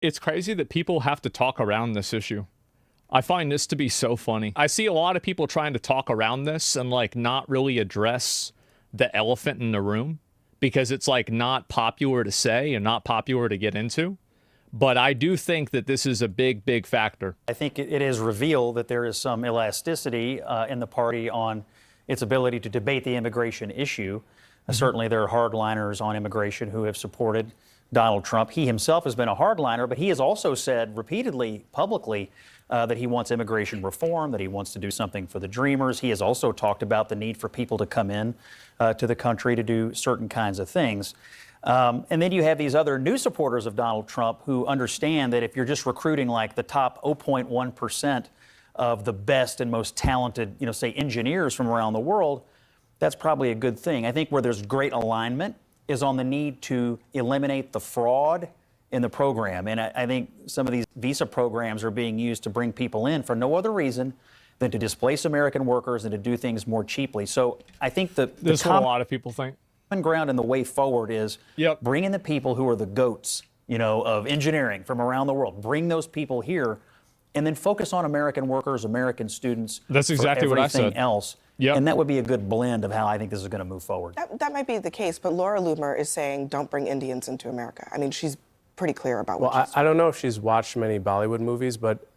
It's crazy that people have to talk around this issue. I find this to be so funny. I see a lot of people trying to talk around this and like not really address the elephant in the room because it's like not popular to say and not popular to get into. But I do think that this is a big, big factor. I think it is revealed that there is some elasticity in the party on its ability to debate the immigration issue. Certainly there are hardliners on immigration who have supported Donald Trump. He himself has been a hardliner, but he has also said repeatedly, publicly, that he wants immigration reform, that he wants to do something for the Dreamers. He has also talked about the need for people to come in to the country to do certain kinds of things. And then you have these other new supporters of Donald Trump who understand that if you're just recruiting like the top 0.1% of the best and most talented, say engineers from around the world, that's probably a good thing. I think where there's great alignment is on the need to eliminate the fraud in the program. And I think some of these visa programs are being used to bring people in for no other reason than to displace American workers and to do things more cheaply. So I think that this is what a lot of people think. Common ground and the way forward is bringing the people who are the goats, of engineering from around the world. Bring those people here and then focus on American workers, American students. That's exactly what I said. Everything else. Yep. And that would be a good blend of how I think this is going to move forward. That might be the case, but Laura Loomer is saying don't bring Indians into America. I mean, she's pretty clear about what she's doing. I don't know if she's watched many Bollywood movies, but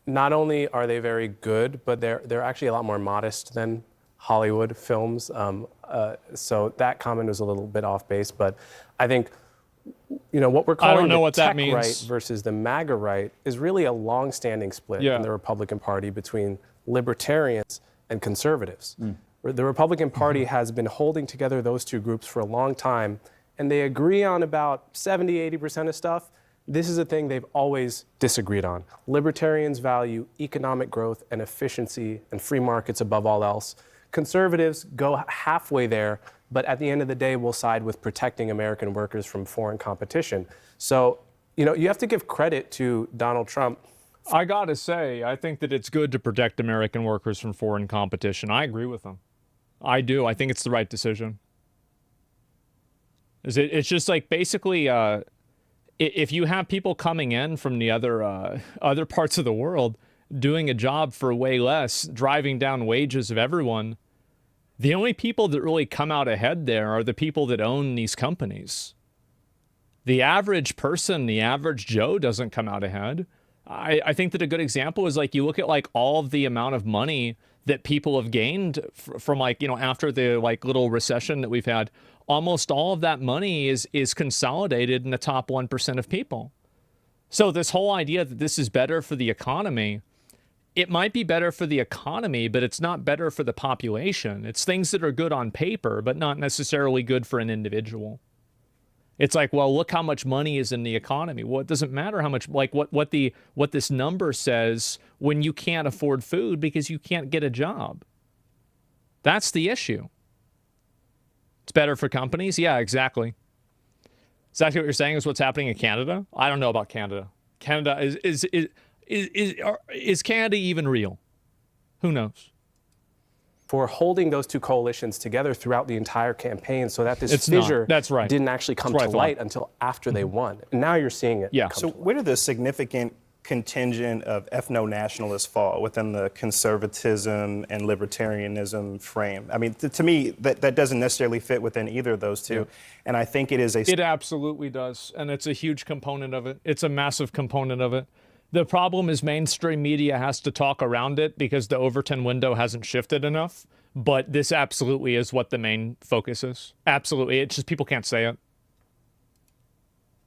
not only are they very good, but they're actually a lot more modest than Hollywood films. So that comment was a little bit off base, but I think what we're calling the tech right versus the MAGA right is really a long-standing split in the Republican Party between libertarians and conservatives. The Republican Party has been holding together those two groups for a long time, and they agree on about 70–80% of stuff. This is a thing they've always disagreed on. Libertarians value economic growth and efficiency and free markets above all else. Conservatives go halfway there, but at the end of the day will side with protecting American workers from foreign competition. So, you have to give credit to Donald Trump. I gotta say, I think that it's good to protect American workers from foreign competition. I agree with him. I do. I think it's the right decision. It's just like basically, if you have people coming in from the other parts of the world doing a job for way less, driving down wages of everyone, the only people that really come out ahead there are the people that own these companies. The average person, the average Joe doesn't come out ahead. I think that a good example is like you look at like all of the amount of money that people have gained from like, after the like little recession that we've had. Almost all of that money is consolidated in the top 1% of people. So this whole idea that this is better for the economy, it might be better for the economy, but it's not better for the population. It's things that are good on paper, but not necessarily good for an individual. It's like, well, look how much money is in the economy. Well, it doesn't matter how much, like what this number says when you can't afford food because you can't get a job. That's the issue. It's better for companies? Yeah, exactly. Exactly what you're saying is what's happening in Canada? I don't know about Canada. Canada is Canada even real? Who knows? For holding those two coalitions together throughout the entire campaign so that this fissure didn't actually come to light until after they won. And now you're seeing it. Yeah. So where did the significant contingent of ethno-nationalists fall within the conservatism and libertarianism frame? I mean, to me, that doesn't necessarily fit within either of those two. Yeah. And I think it is It absolutely does. And it's a huge component of it. It's a massive component of it. The problem is mainstream media has to talk around it because the Overton window hasn't shifted enough. But this absolutely is what the main focus is. Absolutely. It's just people can't say it.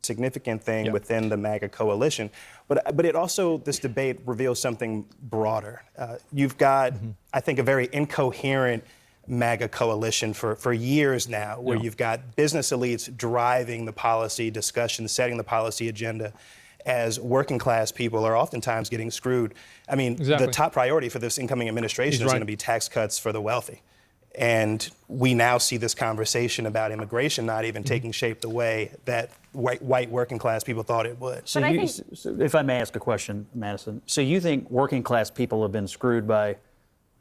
Significant thing within the MAGA coalition. But it also, this debate reveals something broader. You've got, I think, a very incoherent MAGA coalition for years now, where you've got business elites driving the policy discussion, setting the policy agenda, as working class people are oftentimes getting screwed. I mean, the top priority for this incoming administration is going to be tax cuts for the wealthy. And we now see this conversation about immigration not even taking shape the way that white working class people thought it would. So, if I may ask a question, Madison, so you think working class people have been screwed by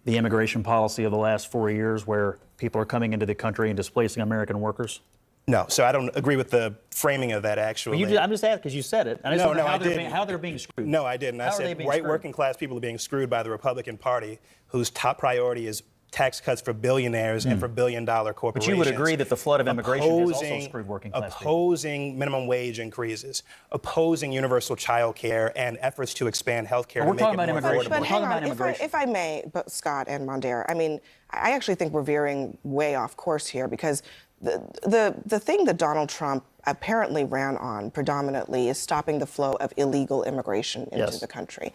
the immigration policy of the last 4 years where people are coming into the country and displacing American workers? No, so I don't agree with the framing of that, actually. I'm just asking because you said it. And I just wonder how they're being screwed. No, I didn't. I said white working class people are being screwed by the Republican Party, whose top priority is tax cuts for billionaires and for billion-dollar corporations. But you would agree that the flood of immigration has also screwed working class people. Opposing minimum wage increases, opposing universal child care, and efforts to expand health care to make it more affordable. But hang on, if I may, but Scott and Mondare, I mean, I actually think we're veering way off course here because the thing that Donald Trump apparently ran on predominantly is stopping the flow of illegal immigration into the country.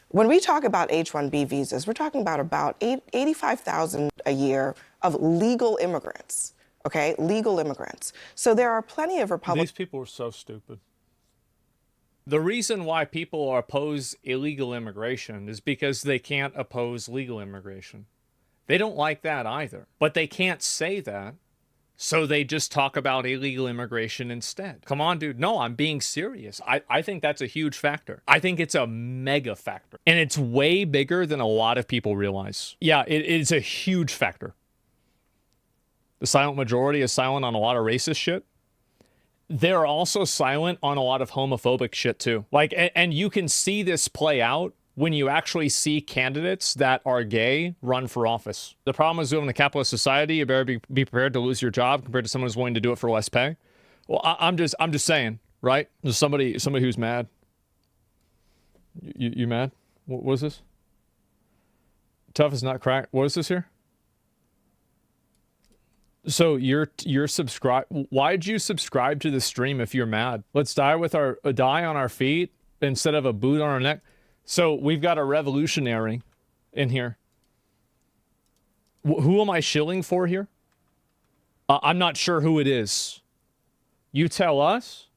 When we talk about H-1B visas, we're talking about 85,000 a year of legal immigrants, okay? Legal immigrants. So there are plenty of Republicans. These people are so stupid. The reason why people oppose illegal immigration is because they can't oppose legal immigration. They don't like that either, but they can't say that. So they just talk about illegal immigration instead. Come on, dude. No, I'm being serious. I think that's a huge factor. I think it's a mega factor. And it's way bigger than a lot of people realize. Yeah, it is a huge factor. The silent majority is silent on a lot of racist shit. They're also silent on a lot of homophobic shit too. Like, and you can see this play out when you actually see candidates that are gay run for office. The problem is, in a capitalist society, you better be prepared to lose your job compared to someone who's willing to do it for less pay. Well, I'm just saying, right? There's somebody who's mad. You mad? What is this? Tough is not crack. What is this here? So you're subscribed. Why'd you subscribe to the stream if you're mad? Let's die on our feet instead of a boot on our neck. So we've got a revolutionary in here. Who am I shilling for here? I'm not sure who it is. You tell us.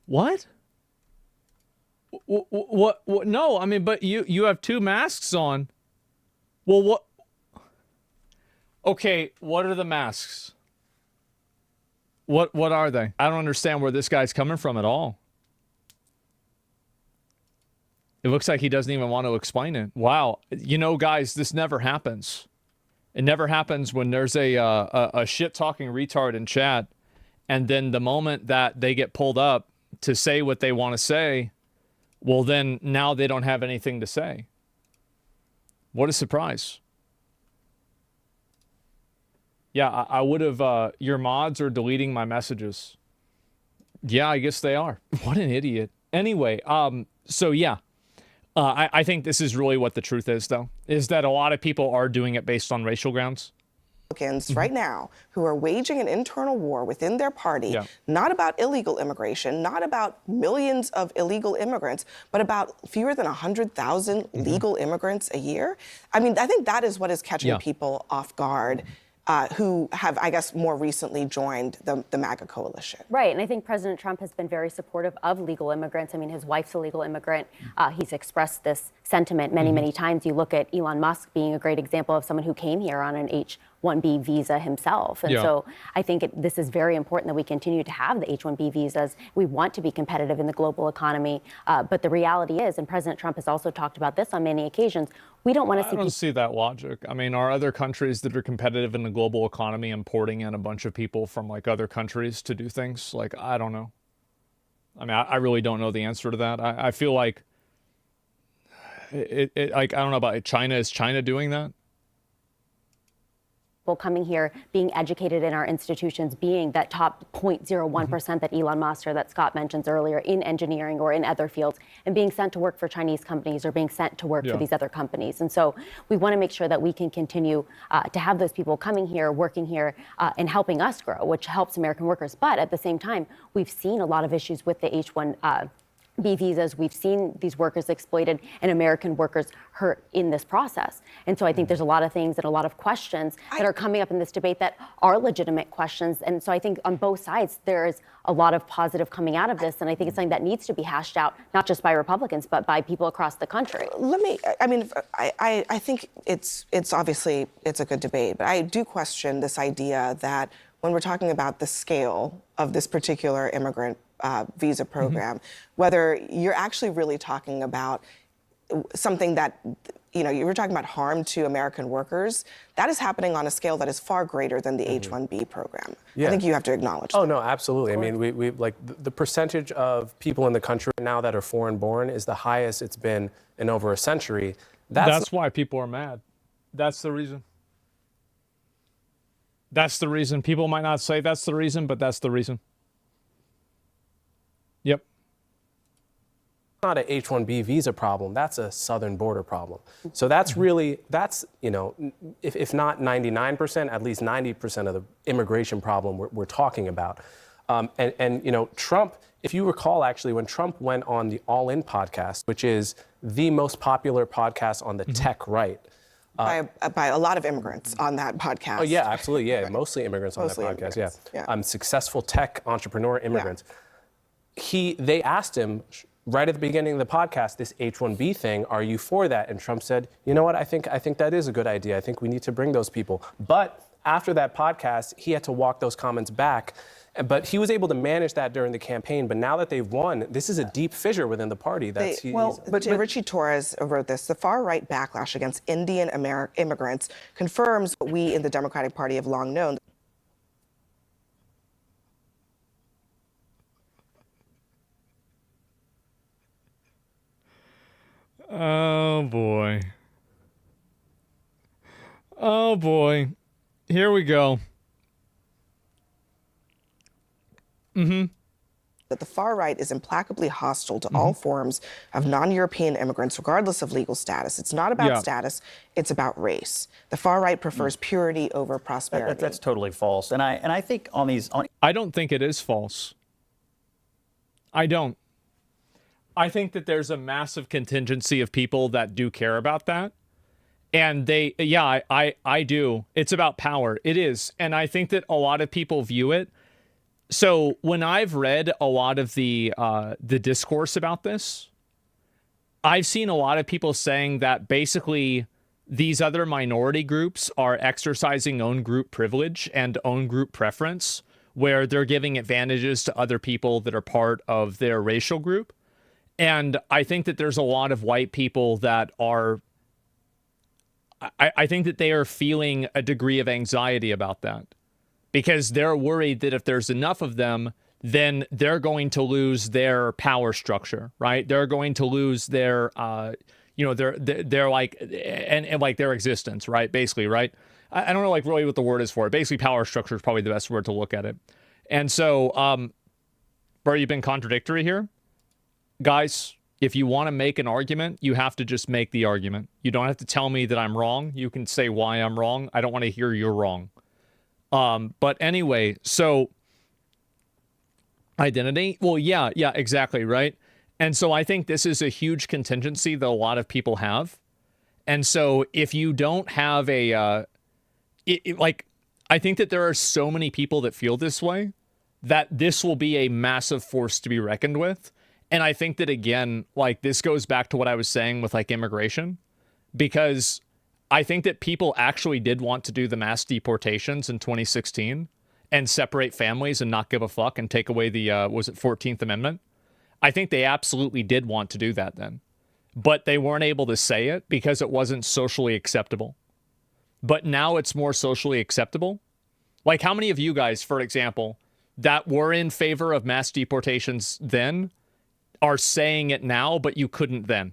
What? What? No, I mean, but you have two masks on. Well, what? Okay, what are the masks? What are they? I don't understand where this guy's coming from at all. It looks like he doesn't even want to explain it. Wow. You know, guys, this never happens. It never happens when there's a shit-talking retard in chat, and then the moment that they get pulled up to say what they want to say, well, then now they don't have anything to say. What a surprise. Yeah, I would have, your mods are deleting my messages. Yeah, I guess they are. What an idiot. Anyway, so yeah, I think this is really what the truth is, though, is that a lot of people are doing it based on racial grounds. Right now who are waging an internal war within their party, not about illegal immigration, not about millions of illegal immigrants, but about fewer than 100,000 legal immigrants a year. I mean, I think that is what is catching people off guard. Who have, I guess, more recently joined the MAGA coalition. Right, and I think President Trump has been very supportive of legal immigrants. I mean, his wife's a legal immigrant. He's expressed this sentiment many times. You look at Elon Musk being a great example of someone who came here on an H-1B visa himself. And so I think this is very important that we continue to have the H-1B visas. We want to be competitive in the global economy. But the reality is, and President Trump has also talked about this on many occasions, we don't want to see I don't see that logic. I mean, are other countries that are competitive in the global economy importing in a bunch of people from like other countries to do things? Like, I don't know. I mean, I really don't know the answer to that. I feel like like, I don't know about China. Is China doing that? Coming here, being educated in our institutions, being that top 0.01% that Elon Musk or that Scott mentions earlier in engineering or in other fields, and being sent to work for Chinese companies or being sent to work for these other companies. And so we want to make sure that we can continue to have those people coming here, working here, and helping us grow, which helps American workers. But at the same time, we've seen a lot of issues with the H-1B visas. We've seen these workers exploited and American workers hurt in this process. And so I think there's a lot of things and a lot of questions that are coming up in this debate that are legitimate questions. And so I think on both sides, there's a lot of positive coming out of this. And I think it's something that needs to be hashed out, not just by Republicans, but by people across the country. I think it's obviously, it's a good debate, but I do question this idea that when we're talking about the scale of this particular immigrant visa program, whether you're actually really talking about something that, you were talking about harm to American workers, that is happening on a scale that is far greater than the H-1B program. Yeah. I think you have to acknowledge that. Oh, no, absolutely. I mean, we like the percentage of people in the country now that are foreign born is the highest it's been in over a century. That's why people are mad. That's the reason. That's the reason. People might not say that's the reason, but that's the reason. Yep. Not an H-1B visa problem. That's a southern border problem. So that's really, if not 99%, at least 90% of the immigration problem we're talking about. Trump, if you recall, actually, when Trump went on the All In podcast, which is the most popular podcast on the tech right. By a lot of immigrants on that podcast. Oh, yeah, absolutely. Yeah, mostly immigrants Mostly on that podcast. immigrants, yeah. Successful tech entrepreneur immigrants. Yeah. They asked him right at the beginning of the podcast, this H-1B thing, are you for that? And Trump said, you know what, I think that is a good idea. I think we need to bring those people. But after that podcast, he had to walk those comments back. But he was able to manage that during the campaign. But now that they've won, this is a deep fissure within the party. Richie Torres wrote this. The far-right backlash against Indian immigrants confirms what we in the Democratic Party have long known. Oh, boy. Oh, boy. Here we go. That the far right is implacably hostile to all forms of non-European immigrants, regardless of legal status. It's not about status, it's about race. The far right prefers purity over prosperity. That's totally false. And I think I don't think it is false. I don't. I think that there's a massive contingency of people that do care about that. And I do. It's about power. It is. And I think that a lot of people view it. So when I've read a lot of the discourse about this, I've seen a lot of people saying that basically these other minority groups are exercising own group privilege and own group preference, where they're giving advantages to other people that are part of their racial group. And I think that there's a lot of white people that are, I think that they are feeling a degree of anxiety about that, because they're worried that if there's enough of them, then they're going to lose their power structure, right? They're going to lose their, they're like, and like their existence, right? Basically, right? I don't know like really what the word is for it. Basically, power structure is probably the best word to look at it. And so, bro, you've been contradictory here. Guys, if you want to make an argument, you have to just make the argument. You don't have to tell me that I'm wrong. You can say why I'm wrong. I don't want to hear you're wrong. But anyway, so identity. Well, yeah, exactly, right? And so I think this is a huge contingency that a lot of people have. And so if you don't have I think that there are so many people that feel this way that this will be a massive force to be reckoned with. And I think that, again, like this goes back to what I was saying with like immigration, because I think that people actually did want to do the mass deportations in 2016 and separate families and not give a fuck and take away the, 14th Amendment? I think they absolutely did want to do that then. But they weren't able to say it because it wasn't socially acceptable. But now it's more socially acceptable. Like how many of you guys, for example, that were in favor of mass deportations then are saying it now, but you couldn't then?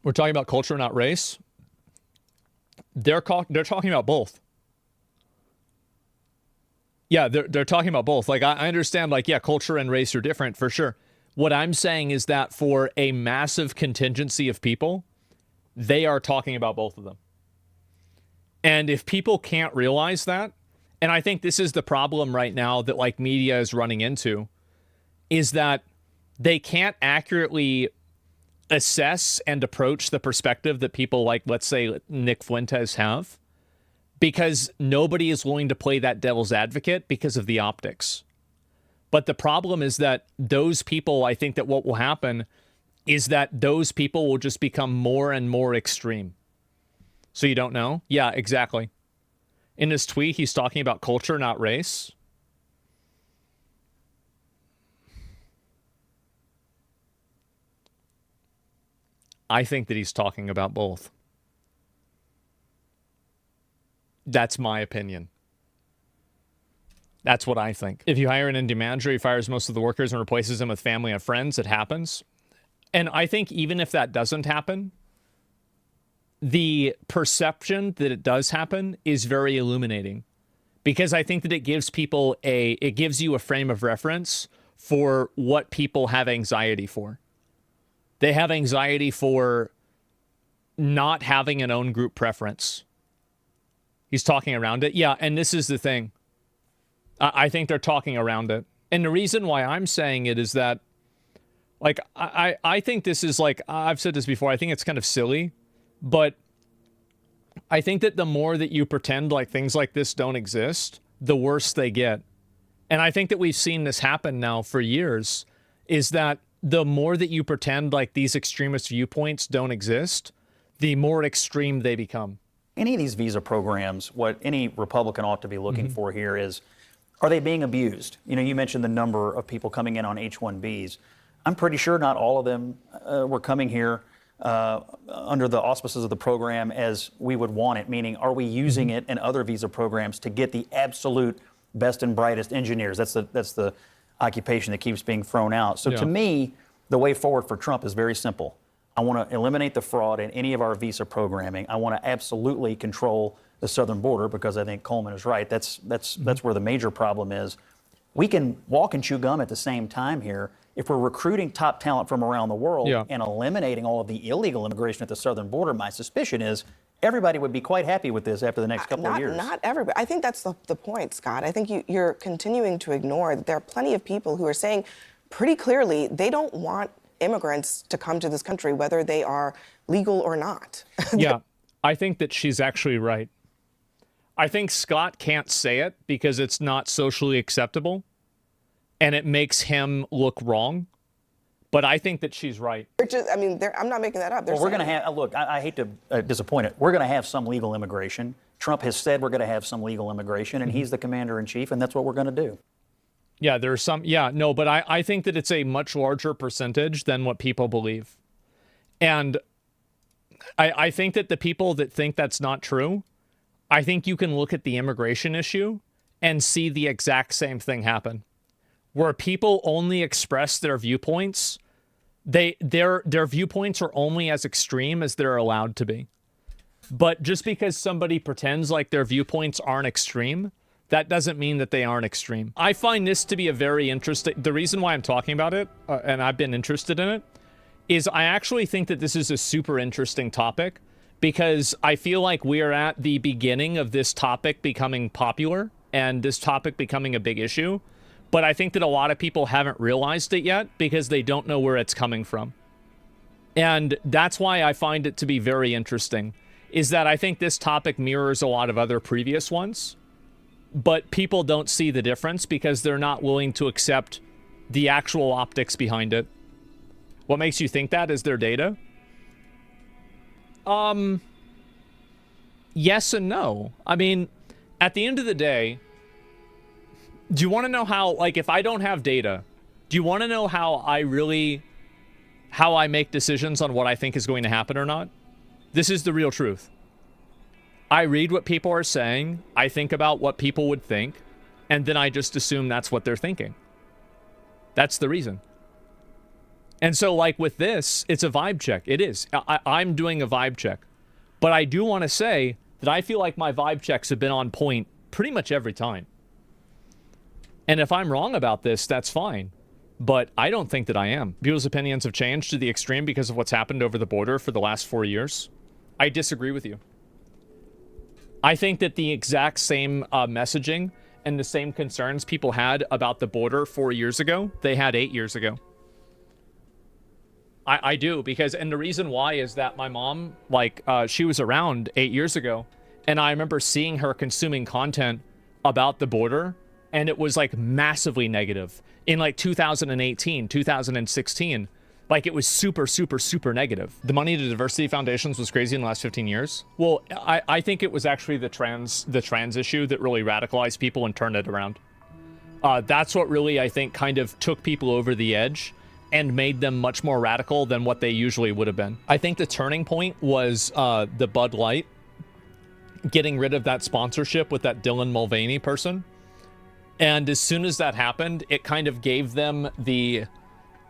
We're talking about culture, not race. They're talking about both. Yeah, they're talking about both. Like, I understand, like, yeah, culture and race are different for sure. What I'm saying is that for a massive contingency of people, they are talking about both of them. And if people can't realize that, and I think this is the problem right now that, like, media is running into, is that they can't accurately assess and approach the perspective that people like, let's say, Nick Fuentes have, because nobody is willing to play that devil's advocate because of the optics. But the problem is that those people, I think that what will happen is that those people will just become more and more extreme. So you don't know? Yeah, exactly. In his tweet, he's talking about culture, not race. I think that he's talking about both. That's my opinion. That's what I think. If you hire an Indian manager, he fires most of the workers and replaces them with family and friends. It happens. And I think even if that doesn't happen, the perception that it does happen is very illuminating, because I think that it gives people it gives you a frame of reference for what people have anxiety for. They have anxiety for not having an own group preference. He's talking around it. Yeah, and this is the thing. I think they're talking around it. And the reason why I'm saying it is that, like, I think this is, like, I've said this before, I think it's kind of silly, but I think that the more that you pretend like things like this don't exist, the worse they get. And I think that we've seen this happen now for years, is that the more that you pretend like these extremist viewpoints don't exist, the more extreme they become. Any of these visa programs, what any Republican ought to be looking for here is, are they being abused? You know, you mentioned the number of people coming in on H-1Bs. I'm pretty sure not all of them were coming here under the auspices of the program as we would want it, meaning are we using it in other visa programs to get the absolute best and brightest engineers? That's the occupation that keeps being thrown out. So to me, the way forward for Trump is very simple. I want to eliminate the fraud in any of our visa programming. I want to absolutely control the southern border, because I think Coleman is right. That's where the major problem is. We can walk and chew gum at the same time here. If we're recruiting top talent from around the world and eliminating all of the illegal immigration at the southern border, my suspicion is everybody would be quite happy with this after the next couple of years. Not everybody. I think that's the point, Scott. I think you're continuing to ignore that there are plenty of people who are saying pretty clearly they don't want immigrants to come to this country, whether they are legal or not. Yeah, I think that she's actually right. I think Scott can't say it because it's not socially acceptable and it makes him look wrong. But I think that she's right. I'm not making that up. Well, we're going to have, look, I hate to disappoint it. We're going to have some legal immigration. Trump has said we're going to have some legal immigration, and he's the commander in chief, and that's what we're going to do. Yeah, there's some, but I think that it's a much larger percentage than what people believe. And I think that the people that think that's not true, I think you can look at the immigration issue and see the exact same thing happen. Where people only express their viewpoints, their viewpoints are only as extreme as they're allowed to be. But just because somebody pretends like their viewpoints aren't extreme, that doesn't mean that they aren't extreme. I find this to be a very interesting... The reason why I'm talking about it, and I've been interested in it, is I actually think that this is a super interesting topic, because I feel like we are at the beginning of this topic becoming popular and this topic becoming a big issue. But I think that a lot of people haven't realized it yet because they don't know where it's coming from. And that's why I find it to be very interesting, is that I think this topic mirrors a lot of other previous ones, but people don't see the difference because they're not willing to accept the actual optics behind it. What makes you think that is their data? Yes and no. I mean, at the end of the day, do you want to know how, like, if I don't have data, do you want to know how I make decisions on what I think is going to happen or not? This is the real truth. I read what people are saying, I think about what people would think, and then I just assume that's what they're thinking. That's the reason. And so, like, with this, it's a vibe check. It is. I'm doing a vibe check. But I do want to say that I feel like my vibe checks have been on point pretty much every time. And if I'm wrong about this, that's fine. But I don't think that I am. People's opinions have changed to the extreme because of what's happened over the border for the last 4 years. I disagree with you. I think that the exact same messaging and the same concerns people had about the border 4 years ago, they had 8 years ago. I do, because, and the reason why is that my mom, like, she was around 8 years ago, and I remember seeing her consuming content about the border, and it was, like, massively negative. In, like, 2018, 2016, like, it was super, super, super negative. The money to diversity foundations was crazy in the last 15 years. Well, I think it was actually the trans issue that really radicalized people and turned it around. That's what really, I think, kind of took people over the edge and made them much more radical than what they usually would have been. I think the turning point was the Bud Light getting rid of that sponsorship with that Dylan Mulvaney person. And as soon as that happened, it kind of gave them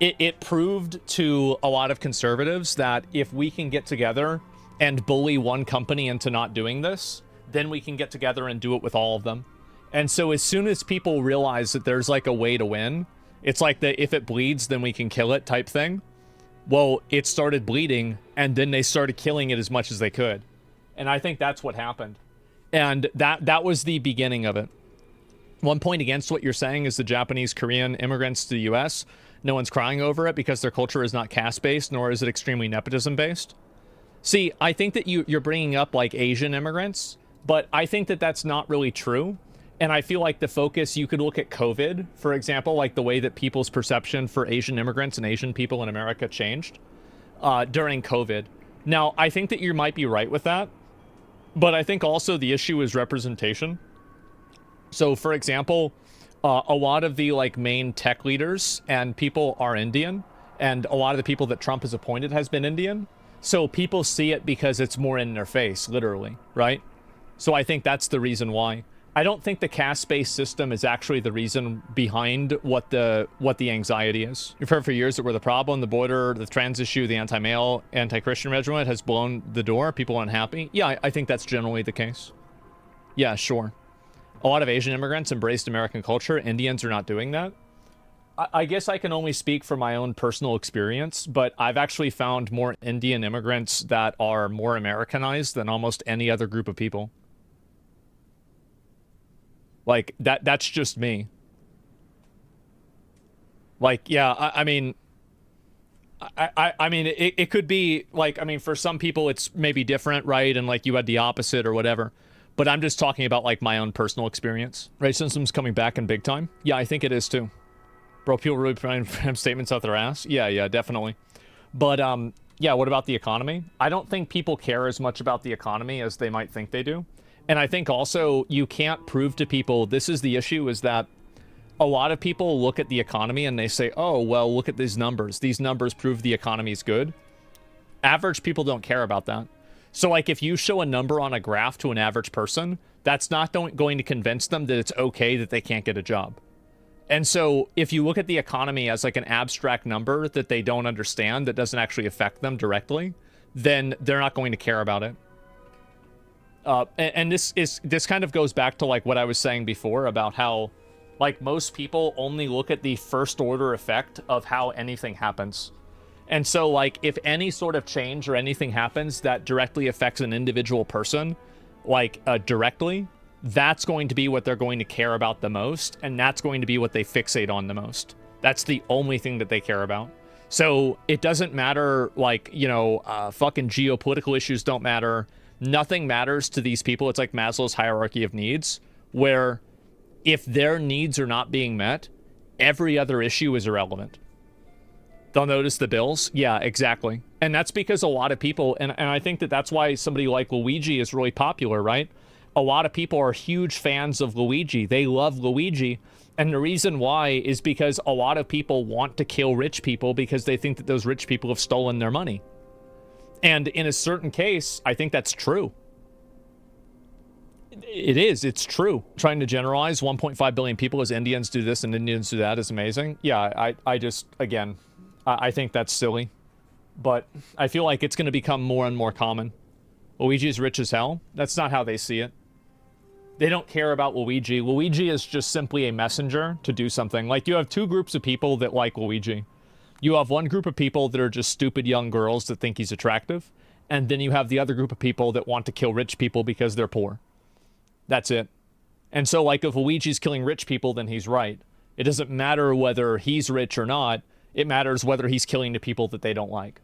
it proved to a lot of conservatives that if we can get together and bully one company into not doing this, then we can get together and do it with all of them. And so as soon as people realize that there's like a way to win, it's like the if it bleeds, then we can kill it type thing. Well, it started bleeding, and then they started killing it as much as they could. And I think that's what happened. And that was the beginning of it. One point against what you're saying is the Japanese Korean immigrants to the U.S., no one's crying over it because their culture is not caste-based, nor is it extremely nepotism-based. See, I think that you're bringing up like Asian immigrants, but I think that that's not really true. And I feel like the focus, you could look at COVID, for example, like the way that people's perception for Asian immigrants and Asian people in America changed during COVID. Now, I think that you might be right with that, but I think also the issue is representation. So, for example, a lot of the like main tech leaders and people are Indian, and a lot of the people that Trump has appointed has been Indian. So people see it because it's more in their face, literally, right? So I think that's the reason why. I don't think the caste-based system is actually the reason behind what the anxiety is. You've heard for years that we're the problem, the border, the trans issue, the anti-male, anti-Christian regiment has blown the door. People are unhappy. Yeah, I think that's generally the case. Yeah, sure. A lot of Asian immigrants embraced American culture. Indians are not doing that. I guess I can only speak from my own personal experience, but I've actually found more Indian immigrants that are more Americanized than almost any other group of people. Like, that's just me. Like, yeah, I mean, it could be, like, I mean, for some people it's maybe different, right? And, like, you had the opposite or whatever. But I'm just talking about, like, my own personal experience. Racism's coming back in big time? Yeah, I think it is, too. Bro, people really trying to have statements out their ass? Yeah, definitely. But, yeah, what about the economy? I don't think people care as much about the economy as they might think they do. And I think also you can't prove to people, this is the issue, is that a lot of people look at the economy and they say, oh, well, look at these numbers. These numbers prove the economy is good. Average people don't care about that. So, like, if you show a number on a graph to an average person, that's not going to convince them that it's okay that they can't get a job. And so if you look at the economy as like an abstract number that they don't understand, that doesn't actually affect them directly, then they're not going to care about it. And this kind of goes back to like what I was saying before about how like most people only look at the first order effect of how anything happens. And so like if any sort of change or anything happens that directly affects an individual person, like directly, that's going to be what they're going to care about the most, and that's going to be what they fixate on the most. That's the only thing that they care about. So it doesn't matter, like, you know, fucking geopolitical issues don't matter. Nothing matters to these people. It's like Maslow's hierarchy of needs, where if their needs are not being met, every other issue is irrelevant. They'll notice the bills. Yeah, exactly. And that's because a lot of people, and I think that that's why somebody like Luigi is really popular, right? A lot of people are huge fans of Luigi. They love Luigi. And the reason why is because a lot of people want to kill rich people because they think that those rich people have stolen their money. And in a certain case, I think that's true. It is. It's true. Trying to generalize 1.5 billion people as Indians do this and Indians do that is amazing. Yeah, I just, again, I think that's silly. But I feel like it's going to become more and more common. Luigi's rich as hell. That's not how they see it. They don't care about Luigi. Luigi is just simply a messenger to do something. Like, you have two groups of people that like Luigi. You have one group of people that are just stupid young girls that think he's attractive. And then you have the other group of people that want to kill rich people because they're poor. That's it. And so, like, if Luigi's killing rich people, then he's right. It doesn't matter whether he's rich or not. It matters whether he's killing the people that they don't like.